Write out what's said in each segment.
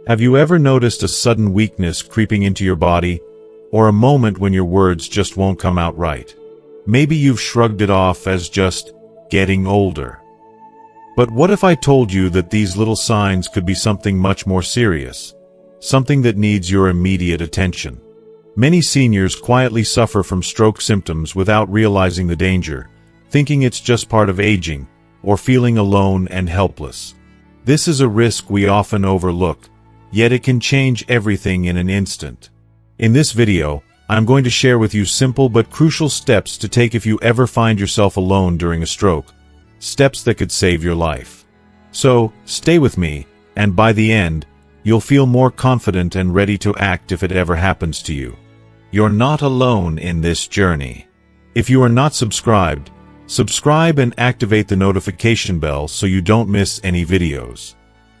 Have you ever noticed a sudden weakness creeping into your body, or a moment when your words just won't come out right? Maybe you've shrugged it off as just getting older. But what if I told you that these little signs could be something much more serious, something that needs your immediate attention? Many seniors quietly suffer from stroke symptoms without realizing the danger, thinking it's just part of aging, or feeling alone and helpless. This is a risk we often overlook, yet it can change everything in an instant. In this video, I'm going to share with you simple but crucial steps to take if you ever find yourself alone during a stroke, steps that could save your life. So, stay with me, and by the end, you'll feel more confident and ready to act if it ever happens to you. You're not alone in this journey. If you are not subscribed, subscribe and activate the notification bell so you don't miss any videos.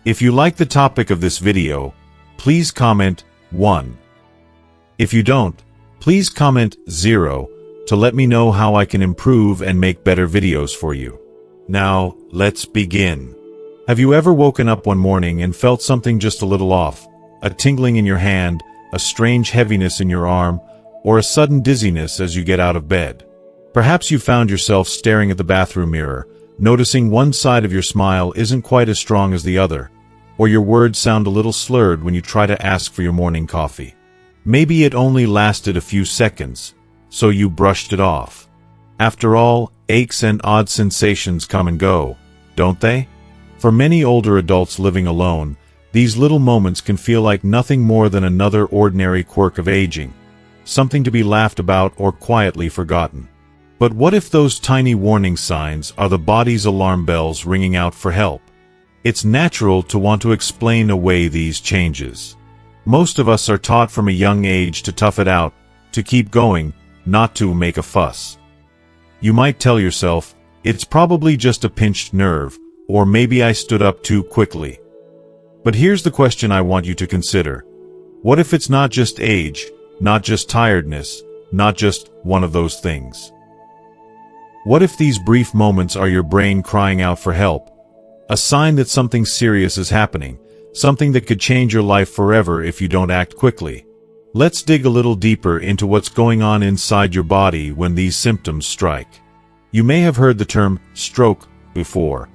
If you like the topic of this video, please comment 1. If you don't, please comment 0 to let me know how I can improve and make better videos for you. Now, let's begin. Have you ever woken up one morning and felt something just a little off? A tingling in your hand, a strange heaviness in your arm, or a sudden dizziness as you get out of bed? Perhaps you found yourself staring at the bathroom mirror, noticing one side of your smile isn't quite as strong as the other, or your words sound a little slurred when you try to ask for your morning coffee. Maybe it only lasted a few seconds, so you brushed it off. After all, aches and odd sensations come and go, don't they? For many older adults living alone, these little moments can feel like nothing more than another ordinary quirk of aging, something to be laughed about or quietly forgotten. But what if those tiny warning signs are the body's alarm bells ringing out for help? It's natural to want to explain away these changes. Most of us are taught from a young age to tough it out, to keep going, not to make a fuss. You might tell yourself, it's probably just a pinched nerve, or maybe I stood up too quickly. But here's the question I want you to consider. What if it's not just age, not just tiredness, not just one of those things? What if these brief moments are your brain crying out for help? A sign that something serious is happening, something that could change your life forever if you don't act quickly. Let's dig a little deeper into what's going on inside your body when these symptoms strike. You may have heard the term stroke before.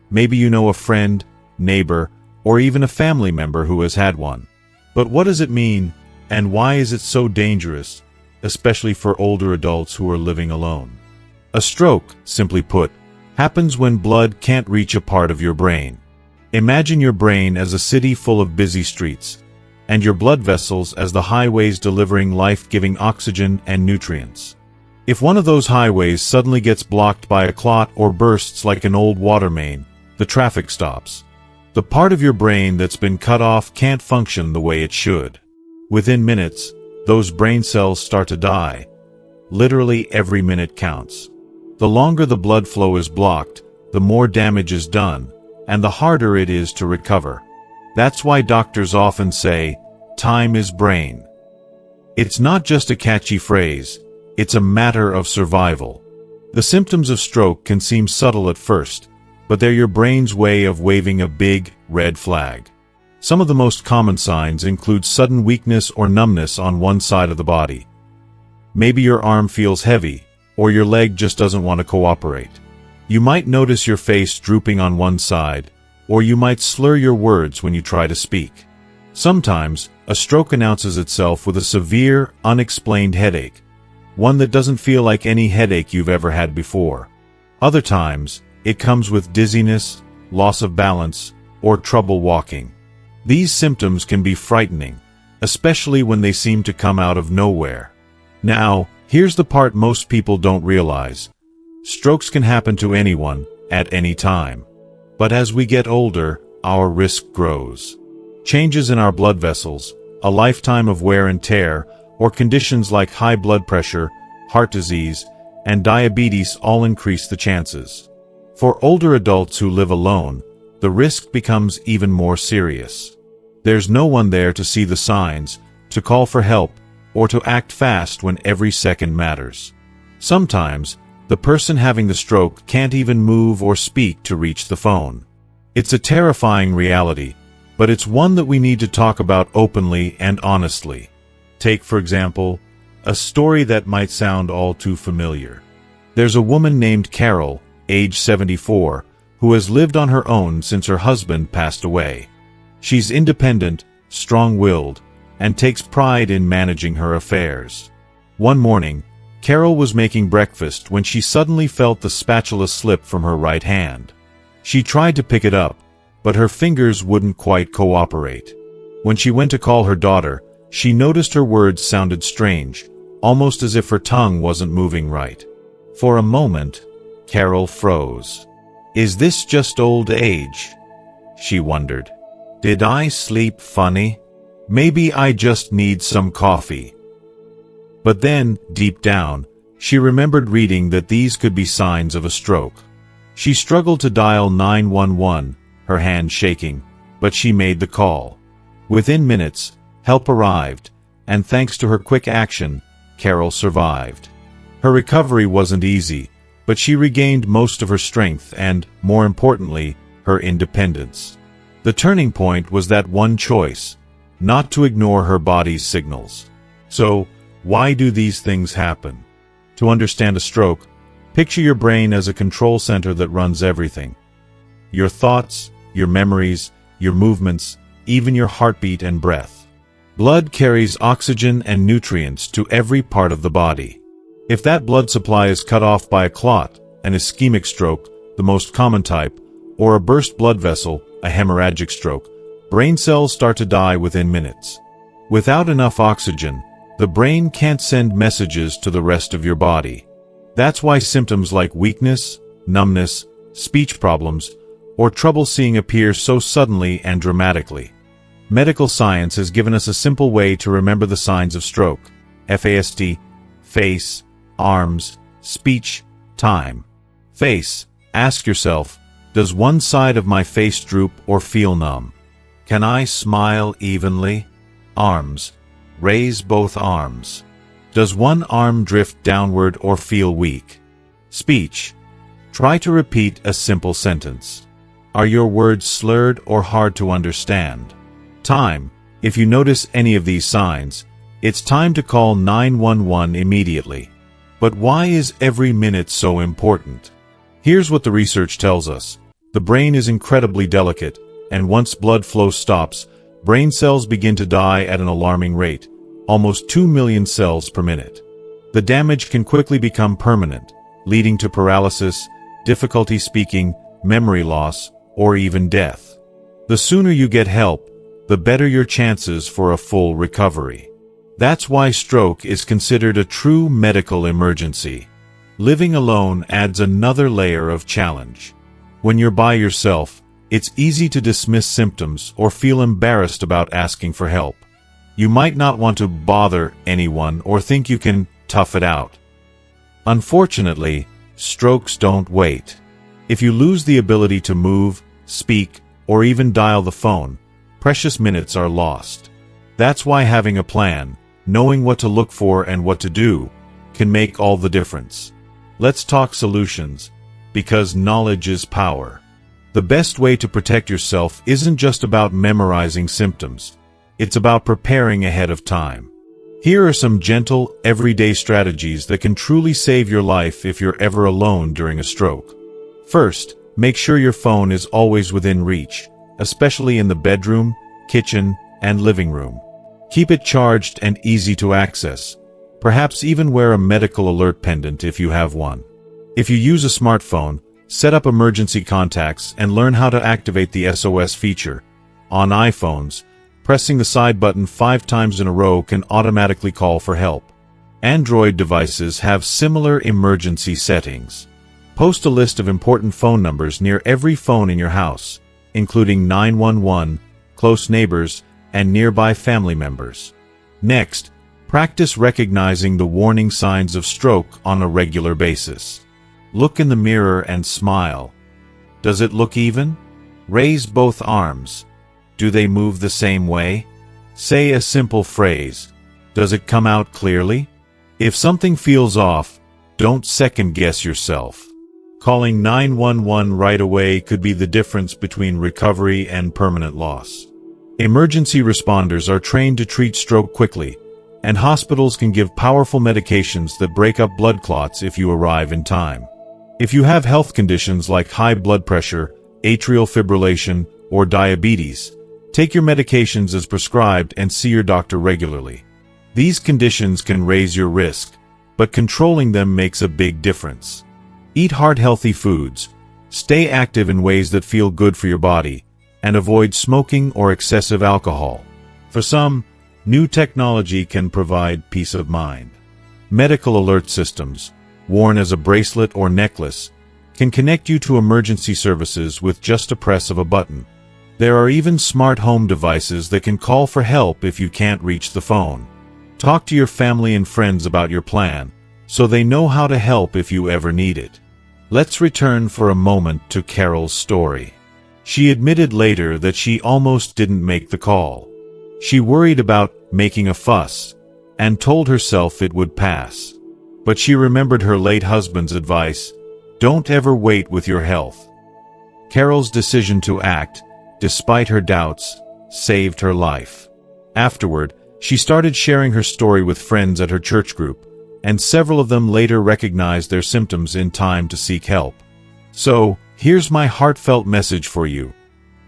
Maybe you know a friend, neighbor, or even a family member who has had one. But what does it mean, and why is it so dangerous, especially for older adults who are living alone? A stroke, simply put, happens when blood can't reach a part of your brain. Imagine your brain as a city full of busy streets, and your blood vessels as the highways delivering life-giving oxygen and nutrients. If one of those highways suddenly gets blocked by a clot or bursts like an old water main, the traffic stops. The part of your brain that's been cut off can't function the way it should. Within minutes, those brain cells start to die. Literally every minute counts. The longer the blood flow is blocked, the more damage is done, and the harder it is to recover. That's why doctors often say, time is brain. It's not just a catchy phrase, it's a matter of survival. The symptoms of stroke can seem subtle at first, but they're your brain's way of waving a big, red flag. Some of the most common signs include sudden weakness or numbness on one side of the body. Maybe your arm feels heavy, or your leg just doesn't want to cooperate. You might notice your face drooping on one side, or you might slur your words when you try to speak. Sometimes, a stroke announces itself with a severe, unexplained headache, one that doesn't feel like any headache you've ever had before. Other times, it comes with dizziness, loss of balance, or trouble walking. These symptoms can be frightening, especially when they seem to come out of nowhere. Now, here's the part most people don't realize. Strokes can happen to anyone, at any time. But as we get older, our risk grows. Changes in our blood vessels, a lifetime of wear and tear, or conditions like high blood pressure, heart disease, and diabetes all increase the chances. For older adults who live alone, the risk becomes even more serious. There's no one there to see the signs, to call for help, or to act fast when every second matters. Sometimes, the person having the stroke can't even move or speak to reach the phone. It's a terrifying reality, but it's one that we need to talk about openly and honestly. Take, for example, a story that might sound all too familiar. There's a woman named Carol, age 74, who has lived on her own since her husband passed away. She's independent, strong-willed, and takes pride in managing her affairs. One morning, Carol was making breakfast when she suddenly felt the spatula slip from her right hand. She tried to pick it up, but her fingers wouldn't quite cooperate. When she went to call her daughter, she noticed her words sounded strange, almost as if her tongue wasn't moving right. For a moment, Carol froze. "Is this just old age?" she wondered. "Did I sleep funny? Maybe I just need some coffee." But then, deep down, she remembered reading that these could be signs of a stroke. She struggled to dial 911, her hand shaking, but she made the call. Within minutes, help arrived, and thanks to her quick action, Carol survived. Her recovery wasn't easy, but she regained most of her strength and, more importantly, her independence. The turning point was that one choice: not to ignore her body's signals. So, why do these things happen? To understand a stroke, picture your brain as a control center that runs everything. Your thoughts, your memories, your movements, even your heartbeat and breath. Blood carries oxygen and nutrients to every part of the body. If that blood supply is cut off by a clot, an ischemic stroke, the most common type, or a burst blood vessel, a hemorrhagic stroke, brain cells start to die within minutes. Without enough oxygen, the brain can't send messages to the rest of your body. That's why symptoms like weakness, numbness, speech problems, or trouble seeing appear so suddenly and dramatically. Medical science has given us a simple way to remember the signs of stroke: FAST, face, arms, speech, time. Face. Ask yourself, does one side of my face droop or feel numb? Can I smile evenly? Arms. Raise both arms. Does one arm drift downward or feel weak? Speech. Try to repeat a simple sentence. Are your words slurred or hard to understand? Time. If you notice any of these signs, it's time to call 911 immediately. But why is every minute so important? Here's what the research tells us. The brain is incredibly delicate, and once blood flow stops, brain cells begin to die at an alarming rate, almost 2 million cells per minute. The damage can quickly become permanent, leading to paralysis, difficulty speaking, memory loss, or even death. The sooner you get help, the better your chances for a full recovery. That's why stroke is considered a true medical emergency. Living alone adds another layer of challenge. When you're by yourself, it's easy to dismiss symptoms or feel embarrassed about asking for help. You might not want to bother anyone or think you can tough it out. Unfortunately, strokes don't wait. If you lose the ability to move, speak, or even dial the phone, precious minutes are lost. That's why having a plan, knowing what to look for and what to do, can make all the difference. Let's talk solutions, because knowledge is power. The best way to protect yourself isn't just about memorizing symptoms. It's about preparing ahead of time. Here are some gentle, everyday strategies that can truly save your life if you're ever alone during a stroke. First, make sure your phone is always within reach, especially in the bedroom, kitchen, and living room. Keep it charged and easy to access. Perhaps even wear a medical alert pendant if you have one. If you use a smartphone, set up emergency contacts and learn how to activate the SOS feature. On iPhones, pressing the side button 5 times in a row can automatically call for help. Android devices have similar emergency settings. Post a list of important phone numbers near every phone in your house, including 911, close neighbors, and nearby family members. Next, practice recognizing the warning signs of stroke on a regular basis. Look in the mirror and smile. Does it look even? Raise both arms. Do they move the same way? Say a simple phrase. Does it come out clearly? If something feels off, don't second-guess yourself. Calling 911 right away could be the difference between recovery and permanent loss. Emergency responders are trained to treat stroke quickly, and hospitals can give powerful medications that break up blood clots if you arrive in time. If you have health conditions like high blood pressure, atrial fibrillation, or diabetes, take your medications as prescribed and see your doctor regularly. These conditions can raise your risk, but controlling them makes a big difference. Eat heart-healthy foods, stay active in ways that feel good for your body, and avoid smoking or excessive alcohol. For some, new technology can provide peace of mind. Medical alert systems, worn as a bracelet or necklace, can connect you to emergency services with just a press of a button. There are even smart home devices that can call for help if you can't reach the phone. Talk to your family and friends about your plan, so they know how to help if you ever need it. Let's return for a moment to Carol's story. She admitted later that she almost didn't make the call. She worried about making a fuss, and told herself it would pass. But she remembered her late husband's advice: don't ever wait with your health. Carol's decision to act, despite her doubts, saved her life. Afterward, she started sharing her story with friends at her church group, and several of them later recognized their symptoms in time to seek help. So, here's my heartfelt message for you.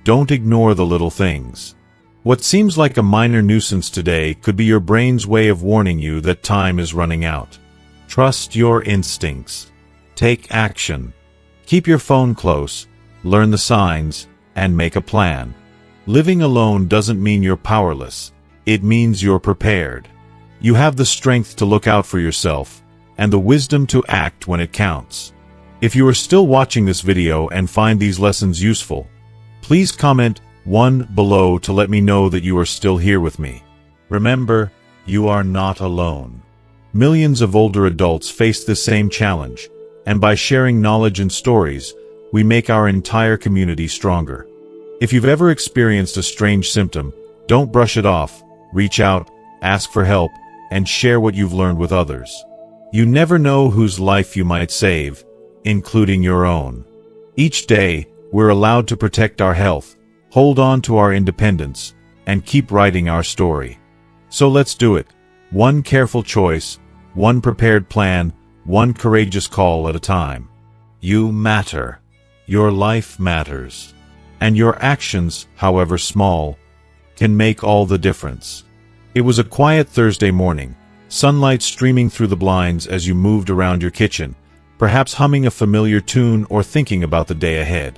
Don't ignore the little things. What seems like a minor nuisance today could be your brain's way of warning you that time is running out. Trust your instincts. Take action. Keep your phone close, learn the signs, and make a plan. Living alone doesn't mean you're powerless. It means you're prepared. You have the strength to look out for yourself, and the wisdom to act when it counts. If you are still watching this video and find these lessons useful, please comment 1 below to let me know that you are still here with me. Remember, you are not alone. Millions of older adults face this same challenge, and by sharing knowledge and stories, we make our entire community stronger. If you've ever experienced a strange symptom, don't brush it off. Reach out, ask for help, and share what you've learned with others. You never know whose life you might save, including your own. Each day, we're allowed to protect our health, hold on to our independence, and keep writing our story. So let's do it. One careful choice, one prepared plan, one courageous call at a time. You matter. Your life matters. And your actions, however small, can make all the difference. It was a quiet Thursday morning, sunlight streaming through the blinds as you moved around your kitchen, perhaps humming a familiar tune or thinking about the day ahead.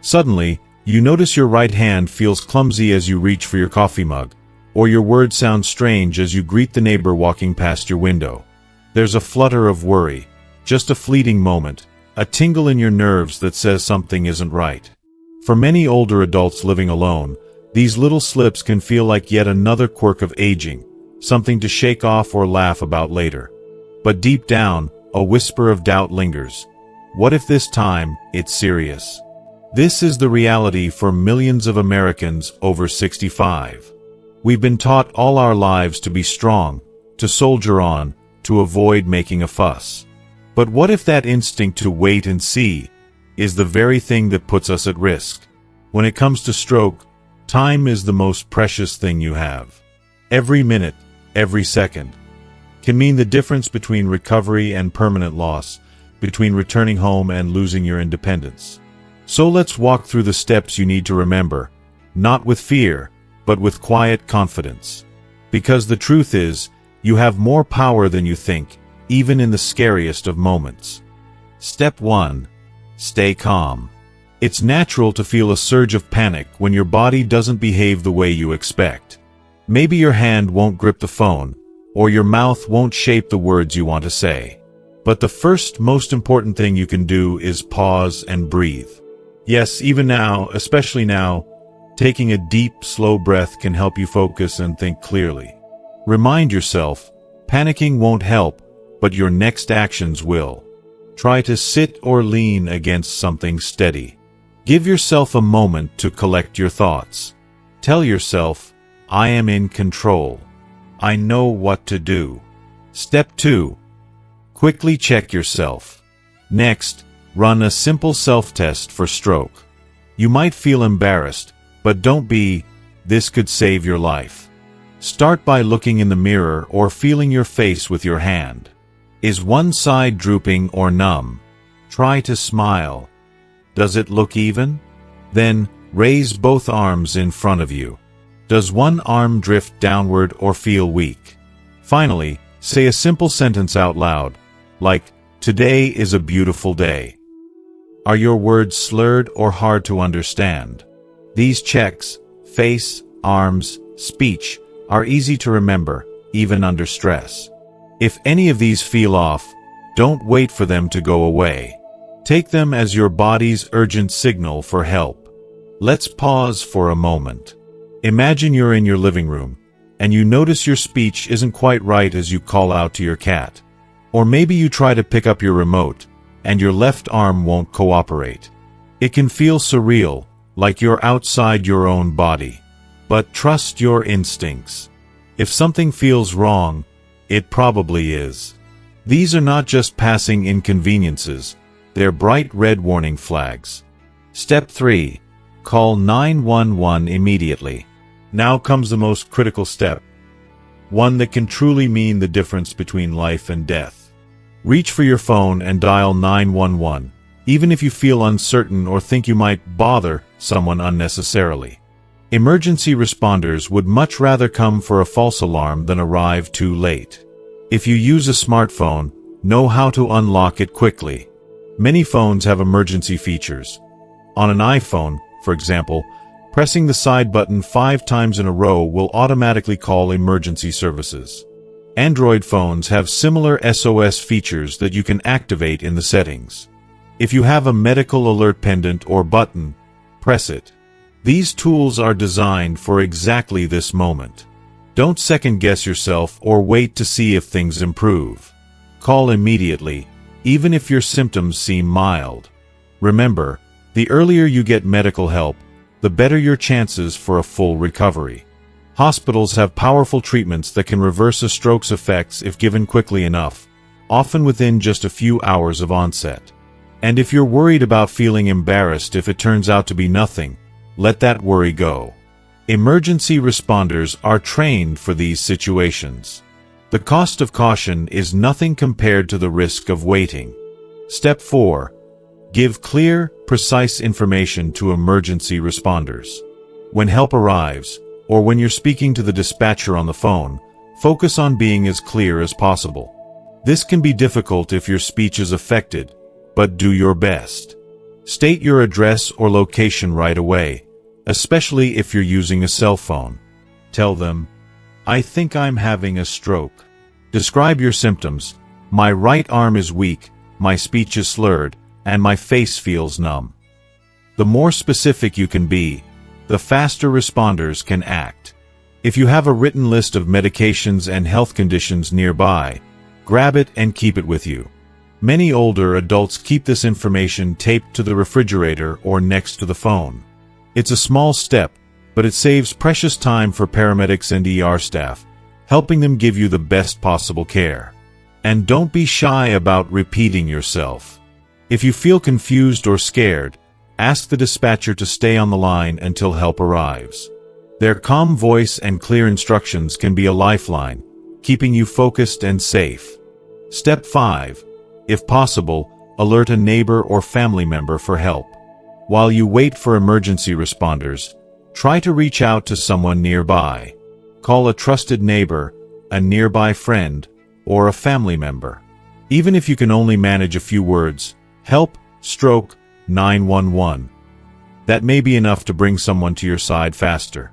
Suddenly, you notice your right hand feels clumsy as you reach for your coffee mug, or your words sound strange as you greet the neighbor walking past your window. There's a flutter of worry, just a fleeting moment, a tingle in your nerves that says something isn't right. For many older adults living alone, these little slips can feel like yet another quirk of aging, something to shake off or laugh about later. But deep down, a whisper of doubt lingers. What if this time, it's serious? This is the reality for millions of Americans over 65. We've been taught all our lives to be strong, to soldier on, to avoid making a fuss. But what if that instinct to wait and see is the very thing that puts us at risk? When it comes to stroke, time is the most precious thing you have. Every minute, every second, can mean the difference between recovery and permanent loss, between returning home and losing your independence. So let's walk through the steps you need to remember, not with fear, but with quiet confidence. Because the truth is, you have more power than you think, even in the scariest of moments. Step 1. Stay calm. It's natural to feel a surge of panic when your body doesn't behave the way you expect. Maybe your hand won't grip the phone, or your mouth won't shape the words you want to say. But the first, most important thing you can do is pause and breathe. Yes, even now, especially now, taking a deep, slow breath can help you focus and think clearly. Remind yourself, panicking won't help, but your next actions will. Try to sit or lean against something steady. Give yourself a moment to collect your thoughts. Tell yourself, I am in control. I know what to do. Step 2. Quickly check yourself. Next, run a simple self-test for stroke. You might feel embarrassed, but don't be. this could save your life. Start by looking in the mirror or feeling your face with your hand. Is one side drooping or numb? Try to smile. Does it look even? Then, raise both arms in front of you. Does one arm drift downward or feel weak? Finally, say a simple sentence out loud, like, "Today is a beautiful day." Are your words slurred or hard to understand? These checks, face, arms, speech, are easy to remember, even under stress. If any of these feel off, don't wait for them to go away. Take them as your body's urgent signal for help. Let's pause for a moment. Imagine you're in your living room, and you notice your speech isn't quite right as you call out to your cat. Or maybe you try to pick up your remote, and your left arm won't cooperate. It can feel surreal, like you're outside your own body. But trust your instincts. If something feels wrong, it probably is. These are not just passing inconveniences, they're bright red warning flags. Step 3. Call 911 immediately. Now comes the most critical step, one that can truly mean the difference between life and death. Reach for your phone and dial 911, even if you feel uncertain or think you might bother someone unnecessarily. Emergency responders would much rather come for a false alarm than arrive too late. If you use a smartphone, know how to unlock it quickly. Many phones have emergency features. On an iPhone, for example, pressing the side button 5 times in a row will automatically call emergency services. Android phones have similar SOS features that you can activate in the settings. If you have a medical alert pendant or button, press it. These tools are designed for exactly this moment. Don't second-guess yourself or wait to see if things improve. Call immediately, even if your symptoms seem mild. Remember, the earlier you get medical help, the better your chances for a full recovery. Hospitals have powerful treatments that can reverse a stroke's effects if given quickly enough, often within just a few hours of onset. And if you're worried about feeling embarrassed if it turns out to be nothing, let that worry go. Emergency responders are trained for these situations. The cost of caution is nothing compared to the risk of waiting. Step 4. Give clear, precise information to emergency responders. When help arrives, or when you're speaking to the dispatcher on the phone, focus on being as clear as possible. This can be difficult if your speech is affected, but do your best. State your address or location right away, especially if you're using a cell phone. Tell them, "I think I'm having a stroke." Describe your symptoms. "My right arm is weak, my speech is slurred, and my face feels numb." The more specific you can be, the faster responders can act. If you have a written list of medications and health conditions nearby, grab it and keep it with you. Many older adults keep this information taped to the refrigerator or next to the phone. It's a small step, but it saves precious time for paramedics and ER staff, helping them give you the best possible care. And don't be shy about repeating yourself. If you feel confused or scared, ask the dispatcher to stay on the line until help arrives. Their calm voice and clear instructions can be a lifeline, keeping you focused and safe. Step 5. If possible, alert a neighbor or family member for help. While you wait for emergency responders, try to reach out to someone nearby. Call a trusted neighbor, a nearby friend, or a family member. Even if you can only manage a few words, "Help, stroke, 911." That may be enough to bring someone to your side faster.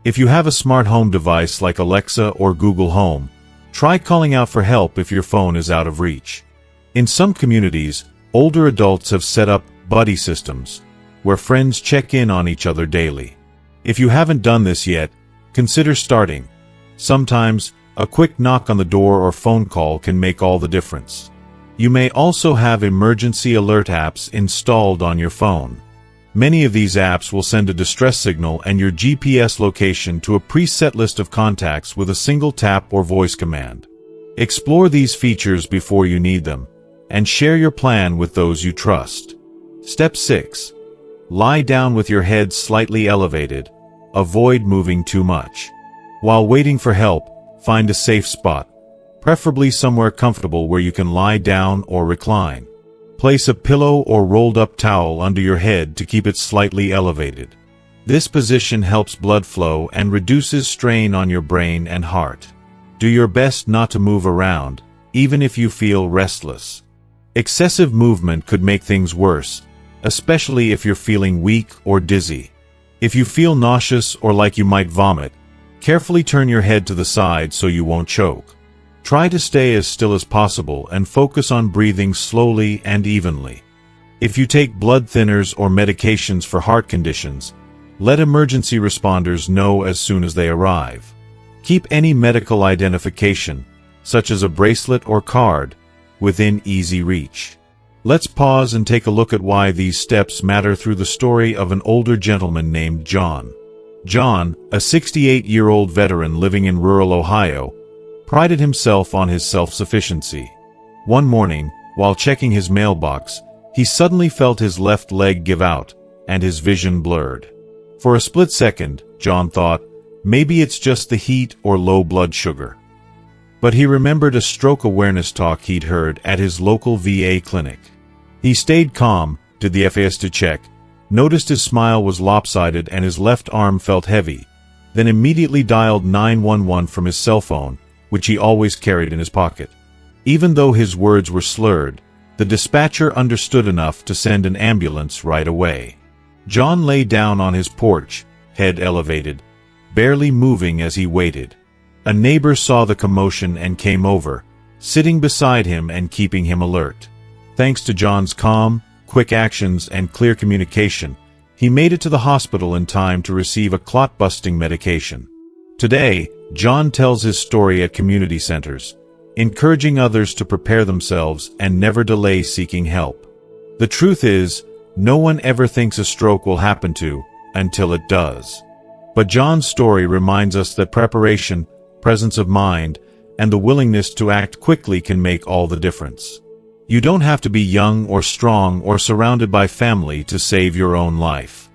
If you have a smart home device like Alexa or Google Home, try calling out for help if your phone is out of reach. In some communities, older adults have set up buddy systems, where friends check in on each other daily. If you haven't done this yet, consider starting. Sometimes, a quick knock on the door or phone call can make all the difference. You may also have emergency alert apps installed on your phone. Many of these apps will send a distress signal and your GPS location to a preset list of contacts with a single tap or voice command. Explore these features before you need them, and share your plan with those you trust. Step 6. Lie down with your head slightly elevated, avoid moving too much. While waiting for help, find a safe spot, preferably somewhere comfortable where you can lie down or recline. Place a pillow or rolled-up towel under your head to keep it slightly elevated. This position helps blood flow and reduces strain on your brain and heart. Do your best not to move around, even if you feel restless. Excessive movement could make things worse, especially if you're feeling weak or dizzy. If you feel nauseous or like you might vomit, carefully turn your head to the side so you won't choke. Try to stay as still as possible and focus on breathing slowly and evenly. If you take blood thinners or medications for heart conditions, let emergency responders know as soon as they arrive. Keep any medical identification, such as a bracelet or card, within easy reach. Let's pause and take a look at why these steps matter through the story of an older gentleman named John. John, a 68-year-old veteran living in rural Ohio, prided himself on his self-sufficiency. One morning, while checking his mailbox, he suddenly felt his left leg give out, and his vision blurred. For a split second, John thought, maybe it's just the heat or low blood sugar. But he remembered a stroke awareness talk he'd heard at his local VA clinic. He stayed calm, did the FAS2 check, noticed his smile was lopsided and his left arm felt heavy, then immediately dialed 911 from his cell phone, which he always carried in his pocket. Even though his words were slurred, the dispatcher understood enough to send an ambulance right away. John lay down on his porch, head elevated, barely moving as he waited. A neighbor saw the commotion and came over, sitting beside him and keeping him alert. Thanks to John's calm, quick actions and clear communication, he made it to the hospital in time to receive a clot-busting medication. Today, John tells his story at community centers, encouraging others to prepare themselves and never delay seeking help. The truth is, no one ever thinks a stroke will happen to, until it does. But John's story reminds us that preparation, presence of mind, and the willingness to act quickly can make all the difference. You don't have to be young or strong or surrounded by family to save your own life.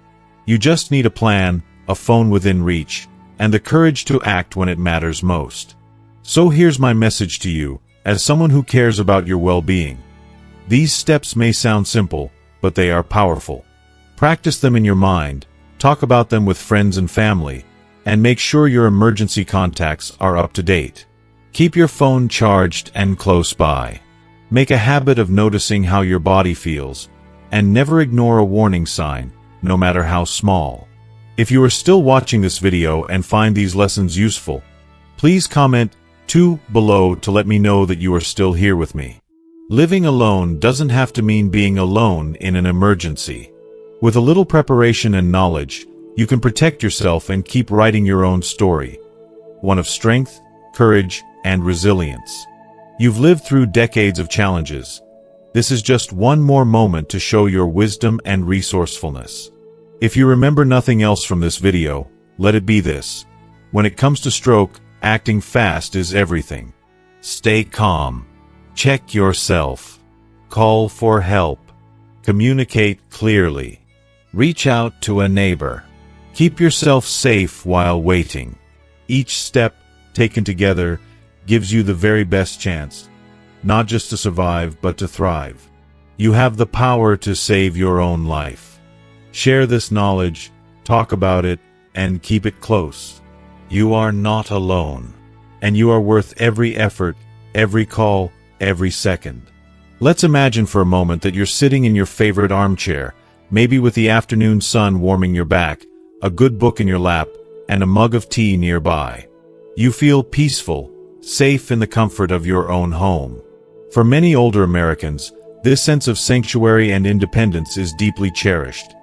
You just need a plan, a phone within reach, and the courage to act when it matters most. So here's my message to you, as someone who cares about your well-being. These steps may sound simple, but they are powerful. Practice them in your mind, talk about them with friends and family, and make sure your emergency contacts are up to date. Keep your phone charged and close by. Make a habit of noticing how your body feels, and never ignore a warning sign, no matter how small. If you are still watching this video and find these lessons useful, please comment 2 below to let me know that you are still here with me. Living alone doesn't have to mean being alone in an emergency. With a little preparation and knowledge, you can protect yourself and keep writing your own story, one of strength, courage, and resilience. You've lived through decades of challenges. This is just one more moment to show your wisdom and resourcefulness. If you remember nothing else from this video, let it be this. When it comes to stroke, acting fast is everything. Stay calm. Check yourself. Call for help. Communicate clearly. Reach out to a neighbor. Keep yourself safe while waiting. Each step, taken together, gives you the very best chance, not just to survive but to thrive. You have the power to save your own life. Share this knowledge, talk about it, and keep it close. You are not alone, and you are worth every effort, every call, every second. Let's imagine for a moment that you're sitting in your favorite armchair, maybe with the afternoon sun warming your back, a good book in your lap, and a mug of tea nearby. You feel peaceful, safe in the comfort of your own home. For many older Americans, this sense of sanctuary and independence is deeply cherished.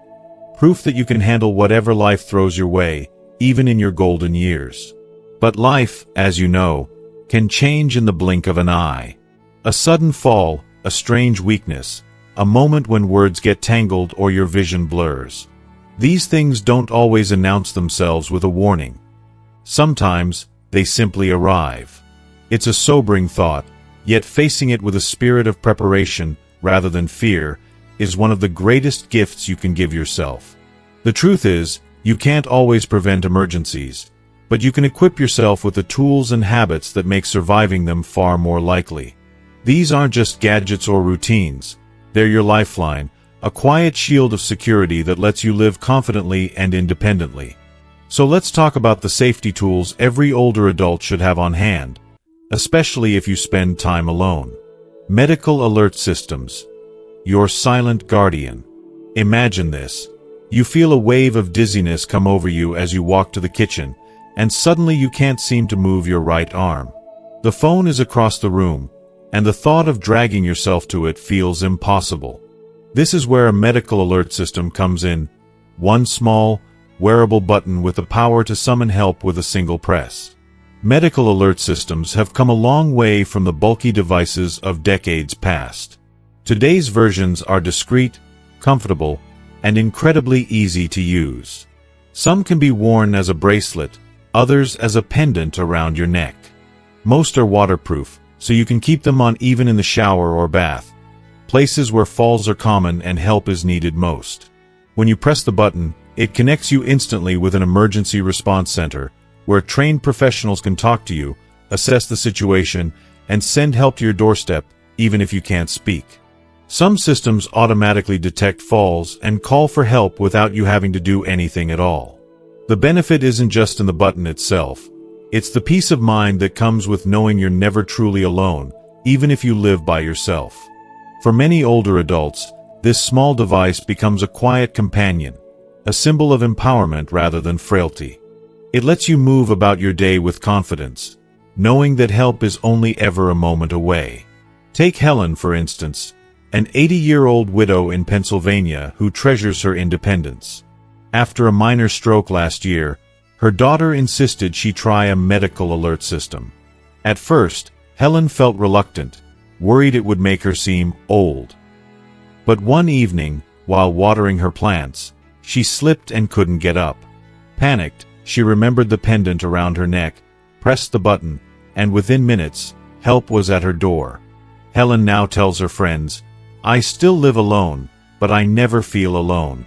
Proof that you can handle whatever life throws your way, even in your golden years. But life, as you know, can change in the blink of an eye. A sudden fall, a strange weakness, a moment when words get tangled or your vision blurs. These things don't always announce themselves with a warning. Sometimes, they simply arrive. It's a sobering thought, yet facing it with a spirit of preparation, rather than fear, is one of the greatest gifts you can give yourself. The truth is, You can't always prevent emergencies, but you can equip yourself with the tools and habits that make surviving them far more likely. These aren't just gadgets or routines. They're your lifeline, a quiet shield of security that lets you live confidently and independently. So let's talk about the safety tools every older adult should have on hand, especially if you spend time alone. Medical alert systems. Your silent guardian. Imagine this. You feel a wave of dizziness come over you as you walk to the kitchen, and suddenly you can't seem to move your right arm. The phone is across the room, and the thought of dragging yourself to it feels impossible. This is where a medical alert system comes in. One small, wearable button with the power to summon help with a single press. Medical alert systems have come a long way from the bulky devices of decades past. Today's versions are discreet, comfortable, and incredibly easy to use. Some can be worn as a bracelet, others as a pendant around your neck. Most are waterproof, so you can keep them on even in the shower or bath, places where falls are common and help is needed most. When you press the button, it connects you instantly with an emergency response center, where trained professionals can talk to you, assess the situation, and send help to your doorstep, even if you can't speak. Some systems automatically detect falls and call for help without you having to do anything at all. The benefit isn't just in the button itself. It's the peace of mind that comes with knowing you're never truly alone, even if you live by yourself. For many older adults, this small device becomes a quiet companion, a symbol of empowerment rather than frailty. It lets you move about your day with confidence, knowing that help is only ever a moment away. Take Helen, for instance, an 80-year-old widow in Pennsylvania who treasures her independence. After a minor stroke last year, her daughter insisted she try a medical alert system. At first, Helen felt reluctant, worried it would make her seem old. But one evening, while watering her plants, she slipped and couldn't get up. Panicked, she remembered the pendant around her neck, pressed the button, and within minutes, help was at her door. Helen now tells her friends, "I still live alone, but I never feel alone."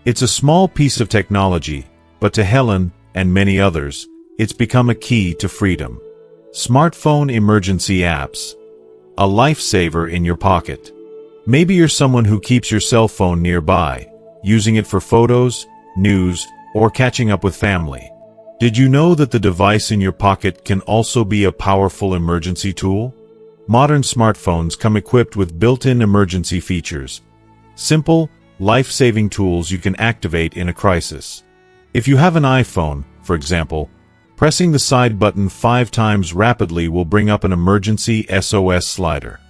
It's a small piece of technology, but to Helen, and many others, it's become a key to freedom. Smartphone emergency apps. A lifesaver in your pocket. Maybe you're someone who keeps your cell phone nearby, using it for photos, news, or catching up with family. Did you know that the device in your pocket can also be a powerful emergency tool? Modern smartphones come equipped with built-in emergency features. Simple, life-saving tools you can activate in a crisis. If you have an iPhone, for example, pressing the side button 5 times rapidly will bring up an emergency SOS slider.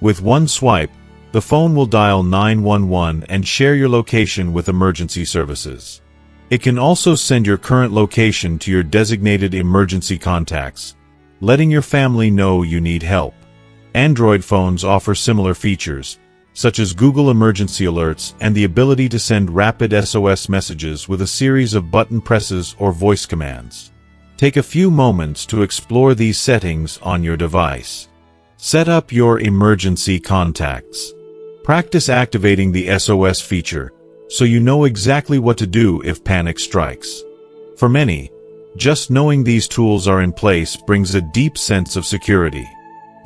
With one swipe, the phone will dial 911 and share your location with emergency services. It can also send your current location to your designated emergency contacts, letting your family know you need help. Android phones offer similar features, such as Google Emergency Alerts and the ability to send rapid SOS messages with a series of button presses or voice commands. Take a few moments to explore these settings on your device. Set up your emergency contacts. Practice activating the SOS feature, so you know exactly what to do if panic strikes. For many, just knowing these tools are in place brings a deep sense of security.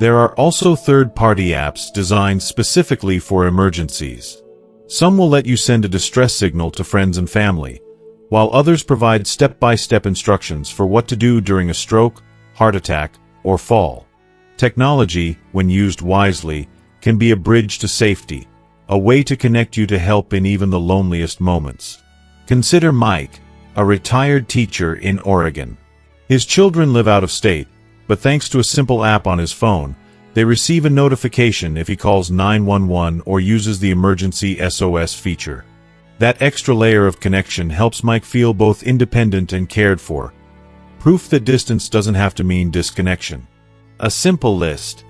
There are also third-party apps designed specifically for emergencies. Some will let you send a distress signal to friends and family, while others provide step-by-step instructions for what to do during a stroke, heart attack, or fall. Technology, when used wisely, can be a bridge to safety, a way to connect you to help in even the loneliest moments. Consider Mike, a retired teacher in Oregon. His children live out of state, but thanks to a simple app on his phone, they receive a notification if he calls 911 or uses the emergency SOS feature. That extra layer of connection helps Mike feel both independent and cared for. Proof that distance doesn't have to mean disconnection. A simple list.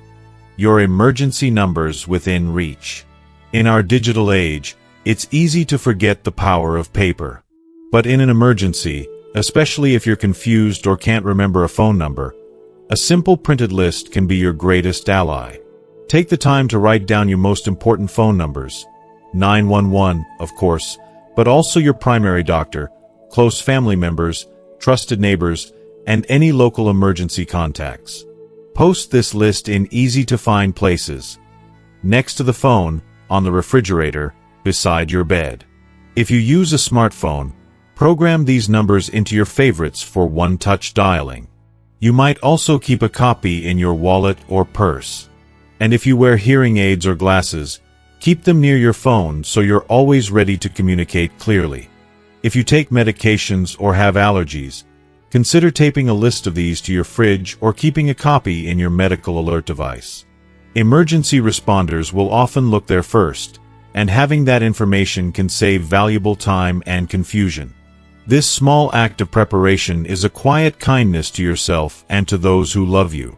Your emergency numbers within reach. In our digital age, it's easy to forget the power of paper. But in an emergency, especially if you're confused or can't remember a phone number, a simple printed list can be your greatest ally. Take the time to write down your most important phone numbers. 911, of course, but also your primary doctor, close family members, trusted neighbors, and any local emergency contacts. Post this list in easy-to-find places. Next to the phone, on the refrigerator, beside your bed. If you use a smartphone, program these numbers into your favorites for one-touch dialing. You might also keep a copy in your wallet or purse. And if you wear hearing aids or glasses, keep them near your phone so you're always ready to communicate clearly. If you take medications or have allergies, consider taping a list of these to your fridge or keeping a copy in your medical alert device. Emergency responders will often look there first, and having that information can save valuable time and confusion. This small act of preparation is a quiet kindness to yourself and to those who love you.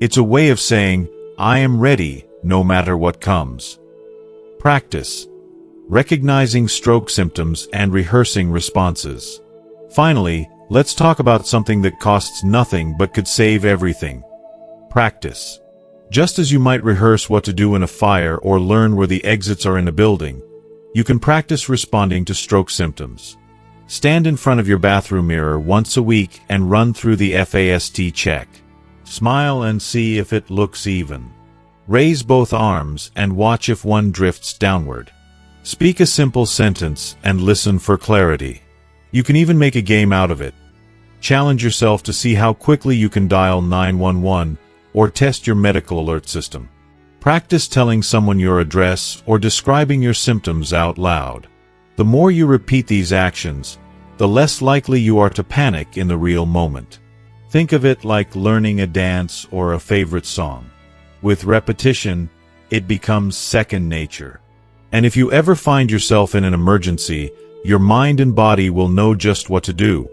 It's a way of saying, I am ready, no matter what comes. Practice. Recognizing stroke symptoms and rehearsing responses. Finally, let's talk about something that costs nothing but could save everything. Practice. Just as you might rehearse what to do in a fire or learn where the exits are in a building, you can practice responding to stroke symptoms. Stand in front of your bathroom mirror once a week and run through the FAST check. Smile and see if it looks even. Raise both arms and watch if one drifts downward. Speak a simple sentence and listen for clarity. You can even make a game out of it. Challenge yourself to see how quickly you can dial 911 or test your medical alert system. Practice telling someone your address or describing your symptoms out loud. The more you repeat these actions, the less likely you are to panic in the real moment. Think of it like learning a dance or a favorite song. With repetition, it becomes second nature. And if you ever find yourself in an emergency, your mind and body will know just what to do,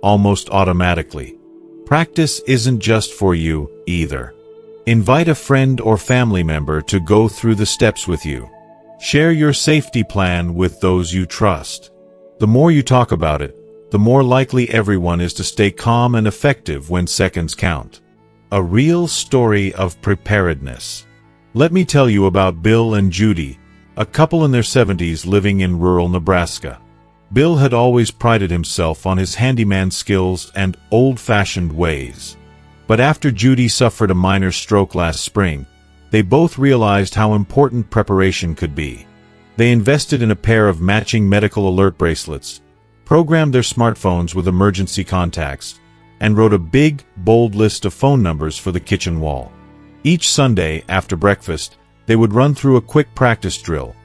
almost automatically. Practice isn't just for you, either. Invite a friend or family member to go through the steps with you. Share your safety plan with those you trust. The more you talk about it, the more likely everyone is to stay calm and effective when seconds count. A real story of preparedness. Let me tell you about Bill and Judy, a couple in their 70s living in rural Nebraska. Bill had always prided himself on his handyman skills and old-fashioned ways. But after Judy suffered a minor stroke last spring, they both realized how important preparation could be. They invested in a pair of matching medical alert bracelets, programmed their smartphones with emergency contacts, and wrote a big, bold list of phone numbers for the kitchen wall. Each Sunday, after breakfast, they would run through a quick practice drill,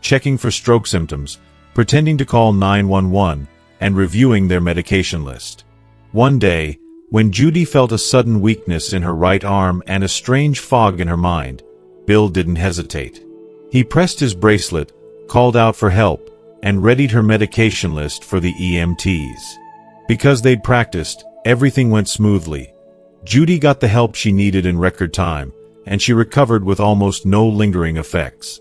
checking for stroke symptoms, pretending to call 911, and reviewing their medication list. One day, when Judy felt a sudden weakness in her right arm and a strange fog in her mind, Bill didn't hesitate. He pressed his bracelet, called out for help, and readied her medication list for the EMTs. Because they'd practiced, everything went smoothly. Judy got the help she needed in record time, and she recovered with almost no lingering effects.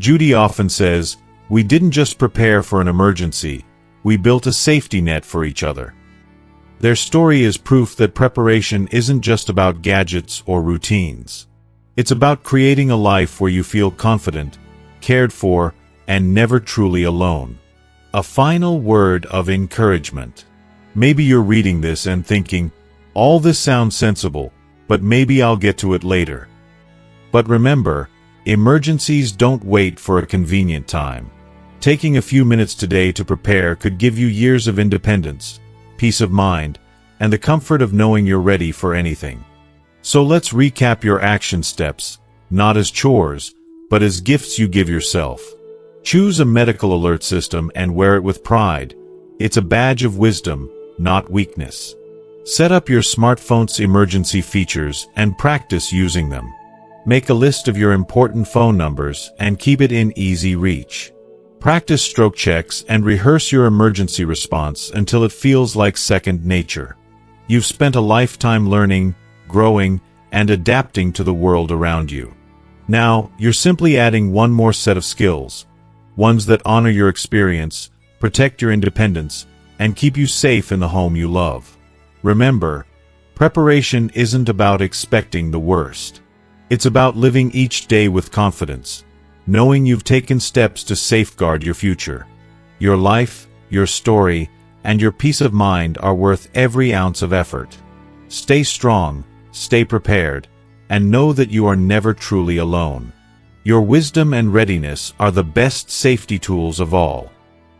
Judy often says, "We didn't just prepare for an emergency, we built a safety net for each other." Their story is proof that preparation isn't just about gadgets or routines. It's about creating a life where you feel confident, cared for, and never truly alone. A final word of encouragement. Maybe you're reading this and thinking, all this sounds sensible, but maybe I'll get to it later. But remember, emergencies don't wait for a convenient time. Taking a few minutes today to prepare could give you years of independence, peace of mind, and the comfort of knowing you're ready for anything. So let's recap your action steps, not as chores, but as gifts you give yourself. Choose a medical alert system and wear it with pride. It's a badge of wisdom, not weakness. Set up your smartphone's emergency features and practice using them. Make a list of your important phone numbers and keep it in easy reach. Practice stroke checks and rehearse your emergency response until it feels like second nature. You've spent a lifetime learning, growing, and adapting to the world around you. Now, you're simply adding one more set of skills, ones that honor your experience, protect your independence, and keep you safe in the home you love. Remember, preparation isn't about expecting the worst. It's about living each day with confidence, knowing you've taken steps to safeguard your future, your life, your story, and your peace of mind are worth every ounce of effort. Stay strong, stay prepared, and know that you are never truly alone. Your wisdom and readiness are the best safety tools of all.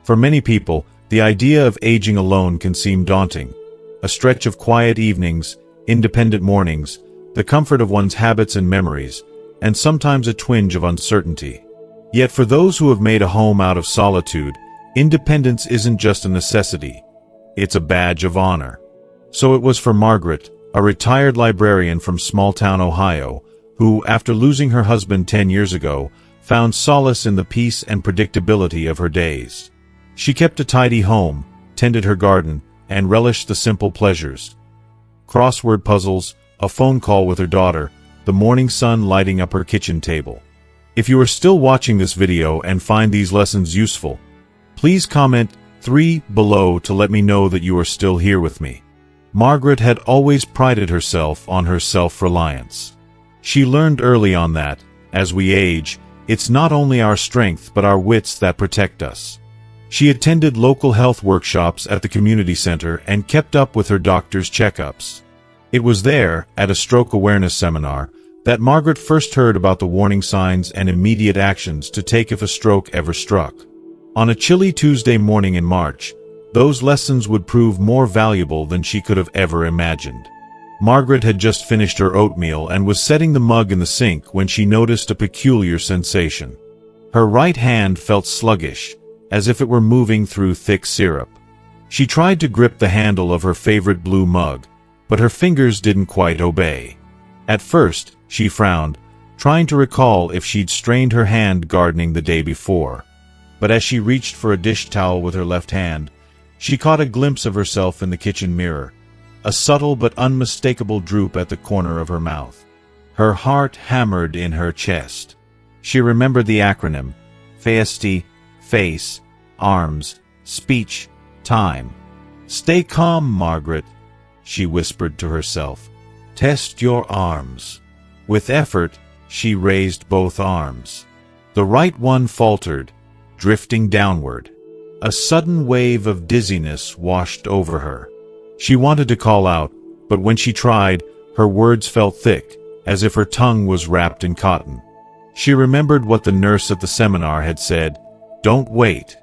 For many people, the idea of aging alone can seem daunting. A stretch of quiet evenings, independent mornings, the comfort of one's habits and memories, and sometimes a twinge of uncertainty. Yet for those who have made a home out of solitude, independence isn't just a necessity. It's a badge of honor. So it was for Margaret, a retired librarian from small-town Ohio, who, after losing her husband 10 years ago, found solace in the peace and predictability of her days. She kept a tidy home, tended her garden, and relished the simple pleasures. Crossword puzzles, a phone call with her daughter, the morning sun lighting up her kitchen table. If you are still watching this video and find these lessons useful, please comment 3 below to let me know that you are still here with me. Margaret had always prided herself on her self-reliance. She learned early on that, as we age, it's not only our strength but our wits that protect us. She attended local health workshops at the community center and kept up with her doctor's checkups. It was there, at a stroke awareness seminar, that Margaret first heard about the warning signs and immediate actions to take if a stroke ever struck. On a chilly Tuesday morning in March, those lessons would prove more valuable than she could have ever imagined. Margaret had just finished her oatmeal and was setting the mug in the sink when she noticed a peculiar sensation. Her right hand felt sluggish, as if it were moving through thick syrup. She tried to grip the handle of her favorite blue mug, but her fingers didn't quite obey. At first, she frowned, trying to recall if she'd strained her hand gardening the day before. But as she reached for a dish towel with her left hand, she caught a glimpse of herself in the kitchen mirror, a subtle but unmistakable droop at the corner of her mouth. Her heart hammered in her chest. She remembered the acronym, FAST, face, arms, speech, time. "Stay calm, Margaret," she whispered to herself. "Test your arms." With effort, she raised both arms. The right one faltered, drifting downward. A sudden wave of dizziness washed over her. She wanted to call out, but when she tried, her words felt thick, as if her tongue was wrapped in cotton. She remembered what the nurse at the seminar had said: "Don't wait.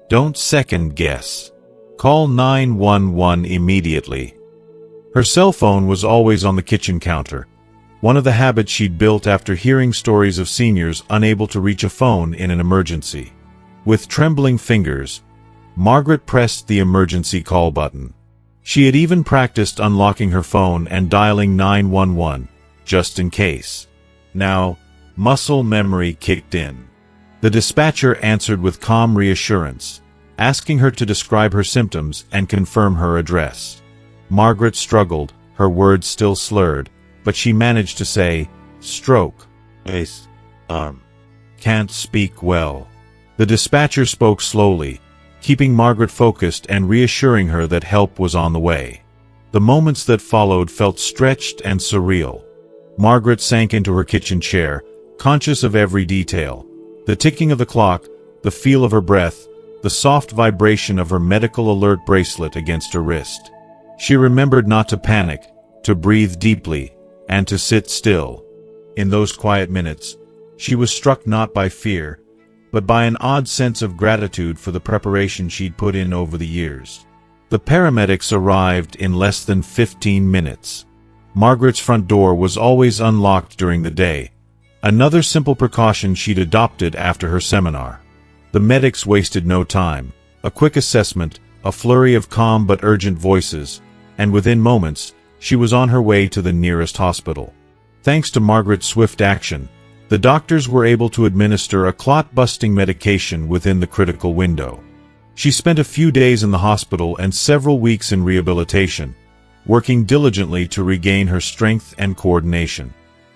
Don't second-guess. Call 911 immediately." Her cell phone was always on the kitchen counter, one of the habits she'd built after hearing stories of seniors unable to reach a phone in an emergency. With trembling fingers, Margaret pressed the emergency call button. She had even practiced unlocking her phone and dialing 911, just in case. Now, muscle memory kicked in. The dispatcher answered with calm reassurance, asking her to describe her symptoms and confirm her address. Margaret struggled, her words still slurred, but she managed to say, "Stroke. Face. Arm. Can't speak well." The dispatcher spoke slowly, keeping Margaret focused and reassuring her that help was on the way. The moments that followed felt stretched and surreal. Margaret sank into her kitchen chair, conscious of every detail. The ticking of the clock, the feel of her breath, the soft vibration of her medical alert bracelet against her wrist. She remembered not to panic, to breathe deeply, and to sit still. In those quiet minutes, she was struck not by fear, but by an odd sense of gratitude for the preparation she'd put in over the years. The paramedics arrived in less than 15 minutes. Margaret's front door was always unlocked during the day, another simple precaution she'd adopted after her seminar. The medics wasted no time. A quick assessment, a flurry of calm but urgent voices, and within moments, she was on her way to the nearest hospital. Thanks to Margaret's swift action, the doctors were able to administer a clot-busting medication within the critical window. She spent a few days in the hospital and several weeks in rehabilitation, working diligently to regain her strength and coordination.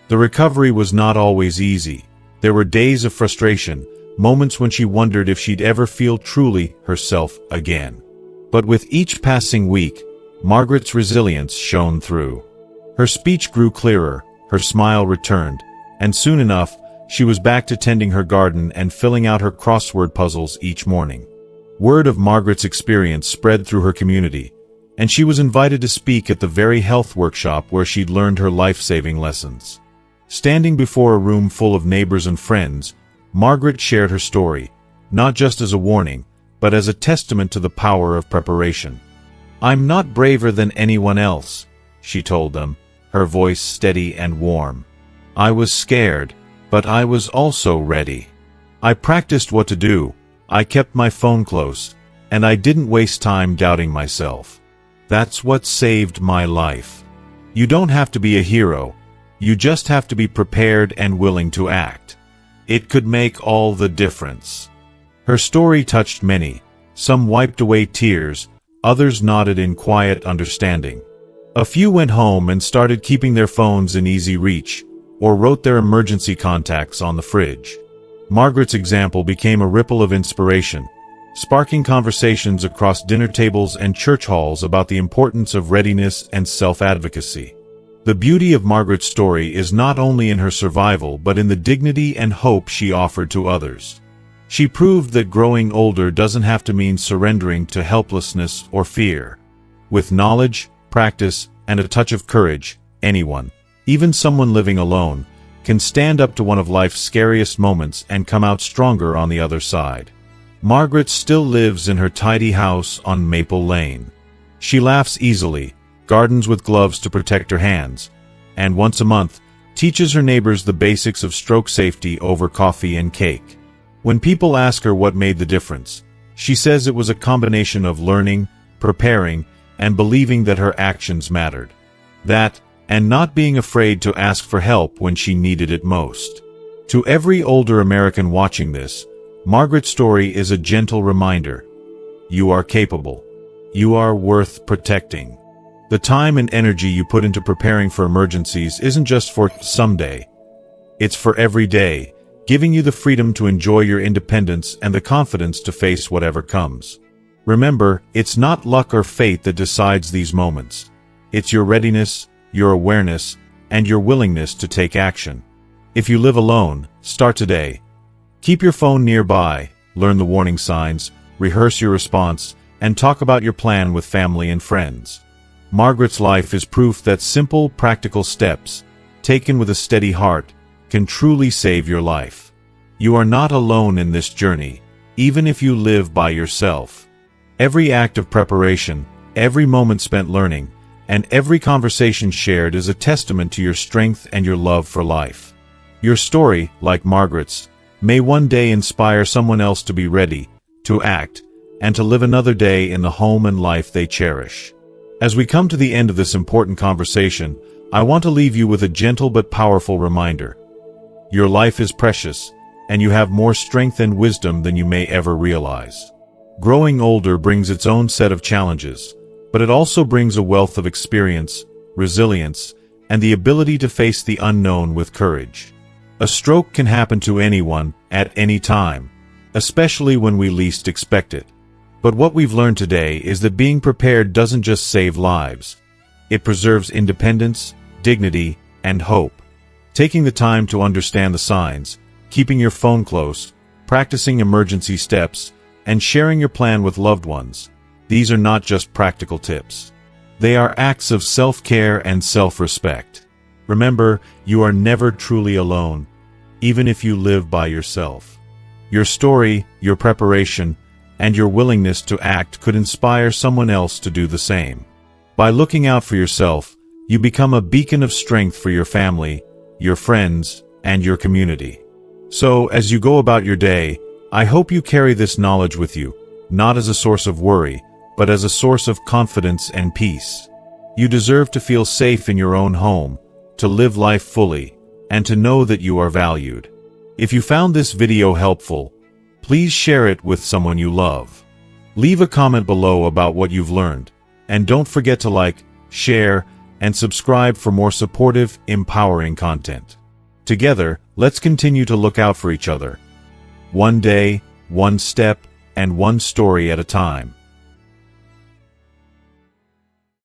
The recovery was not always easy. There were days of frustration, moments when she wondered if she'd ever feel truly herself again. But with each passing week, Margaret's resilience shone through. Her speech grew clearer, her smile returned, and soon enough, she was back to tending her garden and filling out her crossword puzzles each morning. Word of Margaret's experience spread through her community, and she was invited to speak at the very health workshop where she'd learned her life-saving lessons. Standing before a room full of neighbors and friends, Margaret shared her story, not just as a warning, but as a testament to the power of preparation. "I'm not braver than anyone else," she told them, her voice steady and warm. "I was scared, but I was also ready. I practiced what to do, I kept my phone close, and I didn't waste time doubting myself. That's what saved my life." You don't have to be a hero, you just have to be prepared and willing to act. It could make all the difference. Her story touched many. Some wiped away tears, others nodded in quiet understanding. A few went home and started keeping their phones in easy reach, or wrote their emergency contacts on the fridge. Margaret's example became a ripple of inspiration, sparking conversations across dinner tables and church halls about the importance of readiness and self-advocacy. The beauty of Margaret's story is not only in her survival but in the dignity and hope she offered to others. She proved that growing older doesn't have to mean surrendering to helplessness or fear. With knowledge, practice, and a touch of courage, anyone, even someone living alone, can stand up to one of life's scariest moments and come out stronger on the other side. Margaret still lives in her tidy house on Maple Lane. She laughs easily, gardens with gloves to protect her hands, and once a month, teaches her neighbors the basics of stroke safety over coffee and cake. When people ask her what made the difference, she says it was a combination of learning, preparing, and believing that her actions mattered. That, and not being afraid to ask for help when she needed it most. To every older American watching this, Margaret's story is a gentle reminder. You are capable. You are worth protecting. The time and energy you put into preparing for emergencies isn't just for someday. It's for every day, giving you the freedom to enjoy your independence and the confidence to face whatever comes. Remember, it's not luck or fate that decides these moments. It's your readiness, your awareness, and your willingness to take action. If you live alone, start today. Keep your phone nearby, learn the warning signs, rehearse your response, and talk about your plan with family and friends. Margaret's life is proof that simple, practical steps, taken with a steady heart, can truly save your life. You are not alone in this journey, even if you live by yourself. Every act of preparation, every moment spent learning, and every conversation shared is a testament to your strength and your love for life. Your story, like Margaret's, may one day inspire someone else to be ready, to act, and to live another day in the home and life they cherish. As we come to the end of this important conversation, I want to leave you with a gentle but powerful reminder. Your life is precious, and you have more strength and wisdom than you may ever realize. Growing older brings its own set of challenges, but it also brings a wealth of experience, resilience, and the ability to face the unknown with courage. A stroke can happen to anyone, at any time, especially when we least expect it. But what we've learned today is that being prepared doesn't just save lives. It preserves independence, dignity, and hope. Taking the time to understand the signs, keeping your phone close, practicing emergency steps, and sharing your plan with loved ones, these are not just practical tips. They are acts of self-care and self-respect. Remember, you are never truly alone, even if you live by yourself. Your story, your preparation, and your willingness to act could inspire someone else to do the same. By looking out for yourself, you become a beacon of strength for your family, your friends, and your community. So, as you go about your day, I hope you carry this knowledge with you, not as a source of worry, but as a source of confidence and peace. You deserve to feel safe in your own home, to live life fully, and to know that you are valued. If you found this video helpful, please share it with someone you love. Leave a comment below about what you've learned, and don't forget to like, share, and subscribe for more supportive, empowering content. Together, let's continue to look out for each other. One day, one step, and one story at a time.